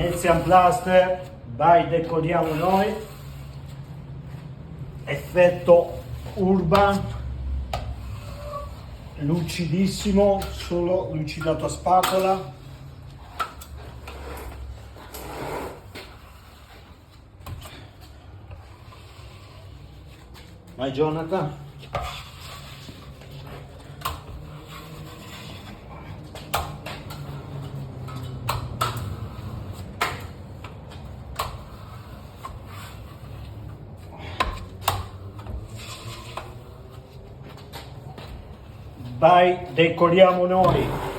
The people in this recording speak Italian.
Venezian Plaster by Decodiamo Noi, effetto urban, lucidissimo, solo lucidato a spatola. Vai Jonathan. Vai, Decodiamo Noi.